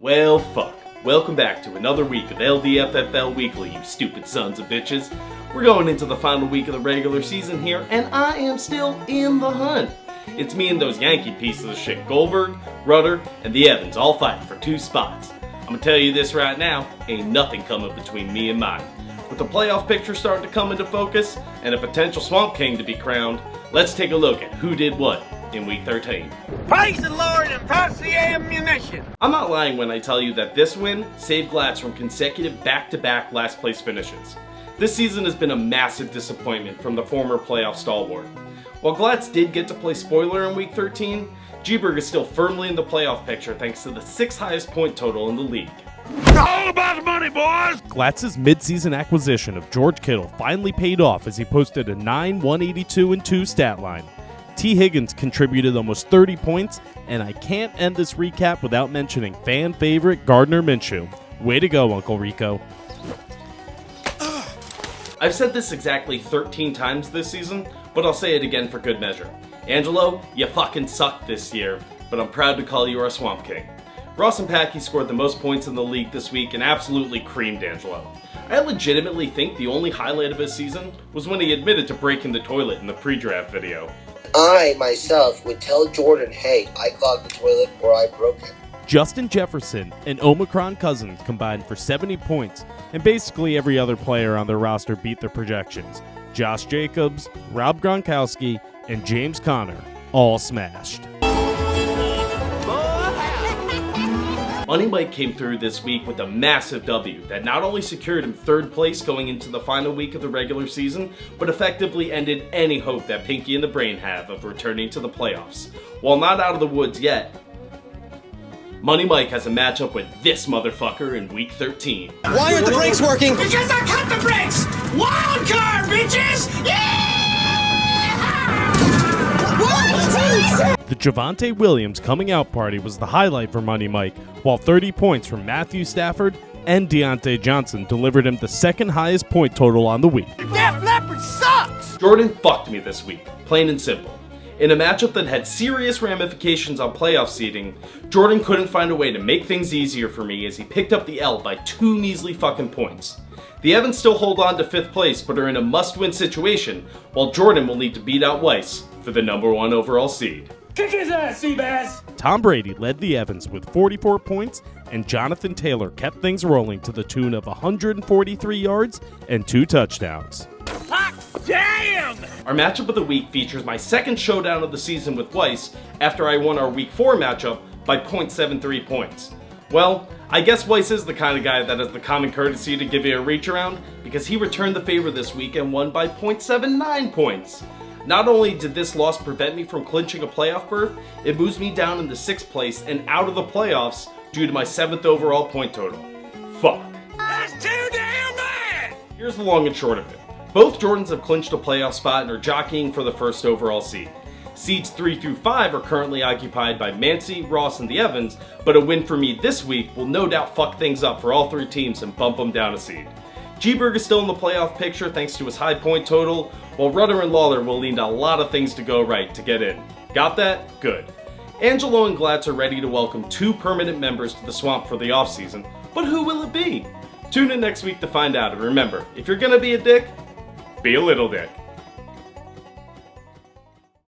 Well, fuck. Welcome back to another week of LDFFL Weekly, you stupid sons of bitches. We're going into the final week of the regular season here, and I am still in the hunt. It's me and those Yankee pieces of shit, Goldberg, Rudder, and the Evans, all fighting for 2 spots. I'm gonna tell you this right now, ain't nothing coming between me and mine. With the playoff picture starting to come into focus, and a potential Swamp King to be crowned, let's take a look at who did what in week 13. Praise the Lord and pass the ammunition! I'm not lying when I tell you that this win saved Glatz from consecutive back-to-back last place finishes. This season has been a massive disappointment from the former playoff stalwart. While Glatz did get to play spoiler in week 13, G-Berg is still firmly in the playoff picture thanks to the 6th highest point total in the league. All about the money, boys! Glatz's mid-season acquisition of George Kittle finally paid off as he posted a 182 stat line. T. Higgins contributed almost 30 points, and I can't end this recap without mentioning fan favorite Gardner Minshew. Way to go, Uncle Rico. I've said this exactly 13 times this season, but I'll say it again for good measure. Angelo, you fucking sucked this year, but I'm proud to call you our Swamp King. Ross and Packy scored the most points in the league this week and absolutely creamed Angelo. I legitimately think the only highlight of his season was when he admitted to breaking the toilet in the pre-draft video. I, myself, would tell Jordan, hey, I clogged the toilet or I broke it. Justin Jefferson and Omicron Cousins combined for 70 points, and basically every other player on their roster beat their projections. Josh Jacobs, Rob Gronkowski, and James Conner all smashed. Money Mike came through this week with a massive W that not only secured him 3rd place going into the final week of the regular season, but effectively ended any hope that Pinky and the Brain have of returning to the playoffs. While not out of the woods yet, Money Mike has a matchup with this motherfucker in week 13. Why aren't the brakes working? Because I cut the brakes! Wild card, bitches! Yeah! The Javonte Williams coming out party was the highlight for Money Mike, while 30 points from Matthew Stafford and Deontay Johnson delivered him the 2nd highest point total on the week. Def Leppard sucks! Jordan fucked me this week, plain and simple. In a matchup that had serious ramifications on playoff seeding, Jordan couldn't find a way to make things easier for me as he picked up the L by 2 measly fucking points. The Evans still hold on to 5th place but are in a must-win situation, while Jordan will need to beat out Weiss for the number 1 overall seed. Kick his ass, Seabass! Tom Brady led the Evans with 44 points, and Jonathan Taylor kept things rolling to the tune of 143 yards and 2 touchdowns. Hot damn! Our matchup of the week features my 2nd showdown of the season with Weiss after I won our week 4 matchup by 0.73 points. Well, I guess Weiss is the kind of guy that has the common courtesy to give you a reach around because he returned the favor this week and won by 0.79 points. Not only did this loss prevent me from clinching a playoff berth, it moves me down into 6th place and out of the playoffs due to my 7th overall point total. Fuck. That's too damn bad! Here's the long and short of it. Both Jordans have clinched a playoff spot and are jockeying for the 1st overall seed. Seeds 3 through 5 are currently occupied by Mancy, Ross, and the Evans, but a win for me this week will no doubt fuck things up for all 3 teams and bump them down a seed. G-Berg is still in the playoff picture thanks to his high point total, while Rudder and Lawler will need a lot of things to go right to get in. Got that? Good. Angelo and Glatz are ready to welcome 2 permanent members to the swamp for the offseason, but who will it be? Tune in next week to find out, and remember, if you're gonna be a dick, be a little dick.